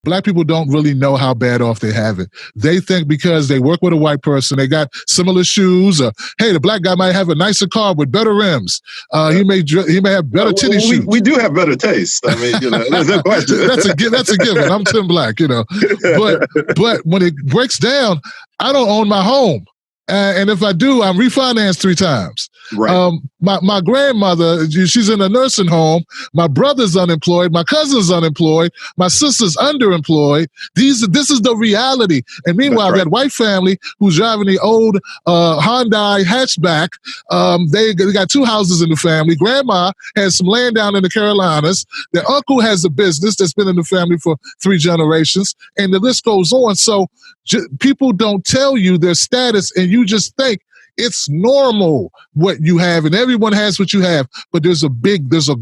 Black people don't really know how bad off they have it. They think because they work with a white person, they got similar shoes, or hey, the black guy might have a nicer car with better rims. He may have better tennis shoes. We do have better taste. I mean, there's no question. That's a given. I'm Tim Black, But when it breaks down, I don't own my home. And if I do, I'm refinanced 3 times. Right. My grandmother, she's in a nursing home. My brother's unemployed. My cousin's unemployed. My sister's underemployed. This is the reality. And meanwhile, that white family who's driving the old Hyundai hatchback, they got 2 houses in the family. Grandma has some land down in the Carolinas. Their uncle has a business that's been in the family for 3 generations. And the list goes on. So people don't tell you their status, and you just think it's normal what you have, and everyone has what you have. But there's a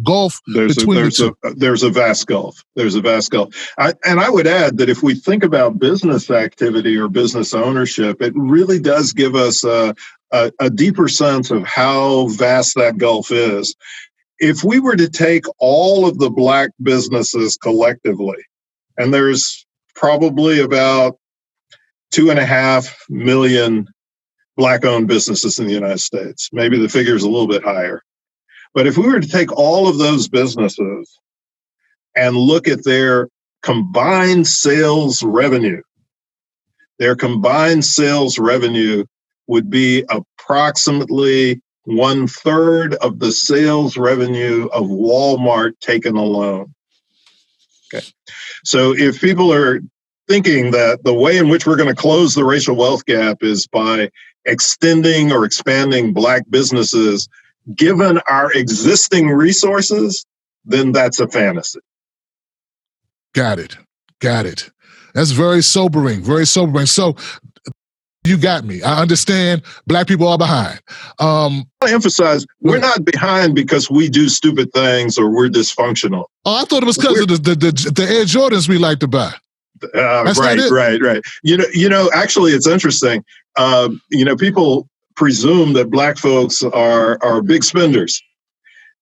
gulf between the two. There's a vast gulf. There's a vast gulf. And I would add that if we think about business activity or business ownership, it really does give us a deeper sense of how vast that gulf is. If we were to take all of the black businesses collectively, and there's probably about 2.5 million Black-owned businesses in the United States. Maybe the figure is a little bit higher. But if we were to take all of those businesses and look at their combined sales revenue, would be approximately 1/3 of the sales revenue of Walmart taken alone. Okay. So if people are thinking that the way in which we're going to close the racial wealth gap is by extending or expanding black businesses, given our existing resources, then that's a fantasy. Got it. That's very sobering, very sobering. So you got me. I understand black people are behind. I emphasize, we're not behind because we do stupid things or we're dysfunctional. Oh, I thought it was because of the Air Jordans we like to buy. Right. Actually, it's interesting. People presume that black folks are big spenders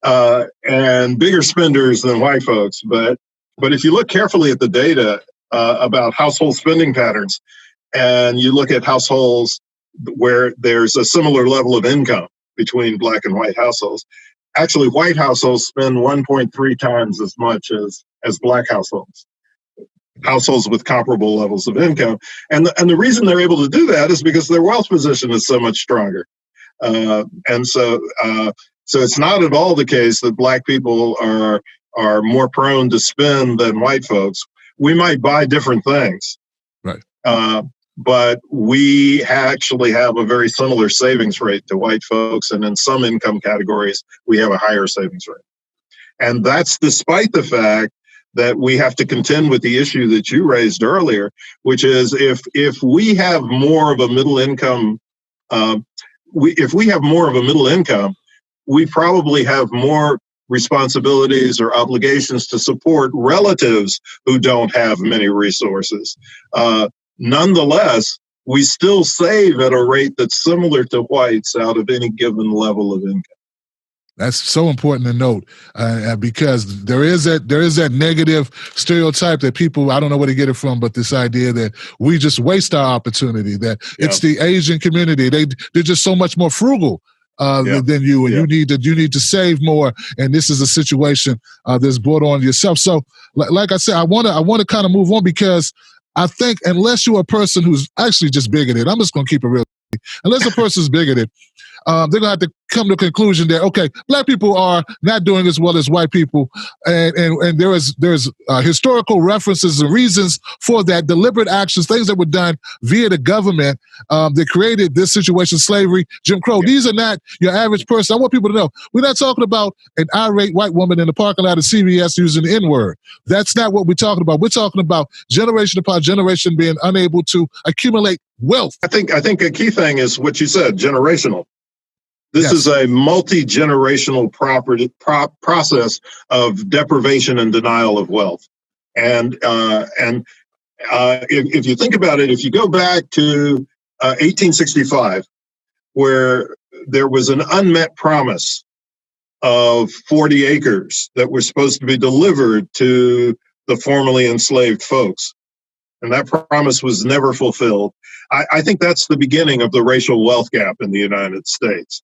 and bigger spenders than white folks. But if you look carefully at the data about household spending patterns, and you look at households where there's a similar level of income between black and white households, actually white households spend 1.3 times as much as black households with comparable levels of income. And the reason they're able to do that is because their wealth position is so much stronger. So it's not at all the case that black people are more prone to spend than white folks. We might buy different things. Right. But we actually have a very similar savings rate to white folks. And in some income categories, we have a higher savings rate. And that's despite the fact that we have to contend with the issue that you raised earlier, which is if we have more of a middle income, we probably have more responsibilities or obligations to support relatives who don't have many resources. Nonetheless, we still save at a rate that's similar to whites out of any given level of income. That's so important to note because there is that negative stereotype that people, I don't know where to get it from, but this idea that we just waste our opportunity, that it's the Asian community. They're just so much more frugal than you, and you need to save more. And this is a situation that's brought on yourself. So like I said, I want to kind of move on because I think unless you're a person who's actually just bigoted, I'm just going to keep it real. Unless a person's bigoted, they're going to have to come to the conclusion that, okay, black people are not doing as well as white people. And there's historical references and reasons for that, deliberate actions, things that were done via the government that created this situation, slavery, Jim Crow. Yeah. These are not your average person. I want people to know, we're not talking about an irate white woman in the parking lot of CVS using the N-word. That's not what we're talking about. We're talking about generation upon generation being unable to accumulate wealth. I think a key thing is what you said, generational. This is a multi-generational process of deprivation and denial of wealth. And if you think about it, if you go back to 1865, where there was an unmet promise of 40 acres that were supposed to be delivered to the formerly enslaved folks. And that promise was never fulfilled. I think that's the beginning of the racial wealth gap in the United States.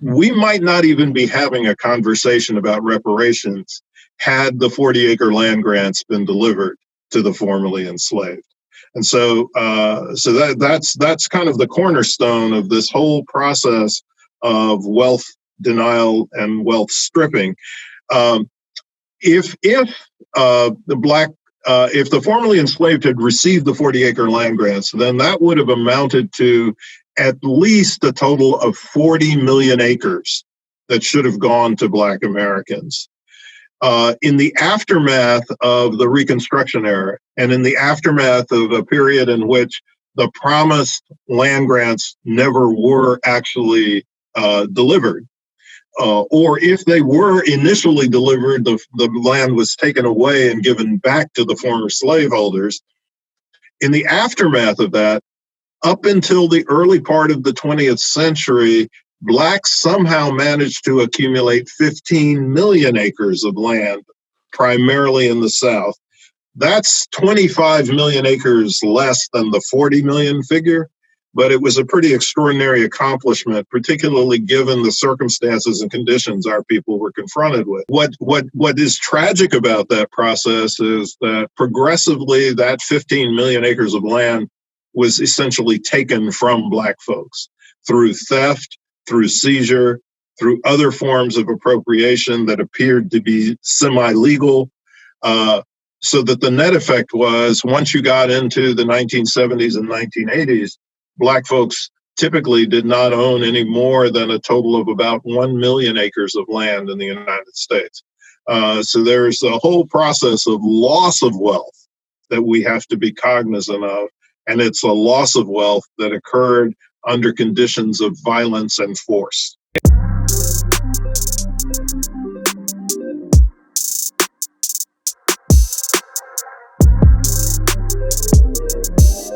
We might not even be having a conversation about reparations had the 40-acre land grants been delivered to the formerly enslaved. And so that's kind of the cornerstone of this whole process of wealth denial and wealth stripping. If the formerly enslaved had received the 40-acre land grants, then that would have amounted to at least a total of 40 million acres that should have gone to Black Americans. In the aftermath of the Reconstruction era, and in the aftermath of a period in which the promised land grants never were actually delivered, or if they were initially delivered, the land was taken away and given back to the former slaveholders. In the aftermath of that, up until the early part of the 20th century, Blacks somehow managed to accumulate 15 million acres of land, primarily in the South. That's 25 million acres less than the 40 million figure, but it was a pretty extraordinary accomplishment, particularly given the circumstances and conditions our people were confronted with. What is tragic about that process is that progressively that 15 million acres of land was essentially taken from Black folks through theft, through seizure, through other forms of appropriation that appeared to be semi-legal. So that the net effect was, once you got into the 1970s and 1980s, Black folks typically did not own any more than a total of about 1 million acres of land in the United States. So there's a whole process of loss of wealth that we have to be cognizant of. And it's a loss of wealth that occurred under conditions of violence and force.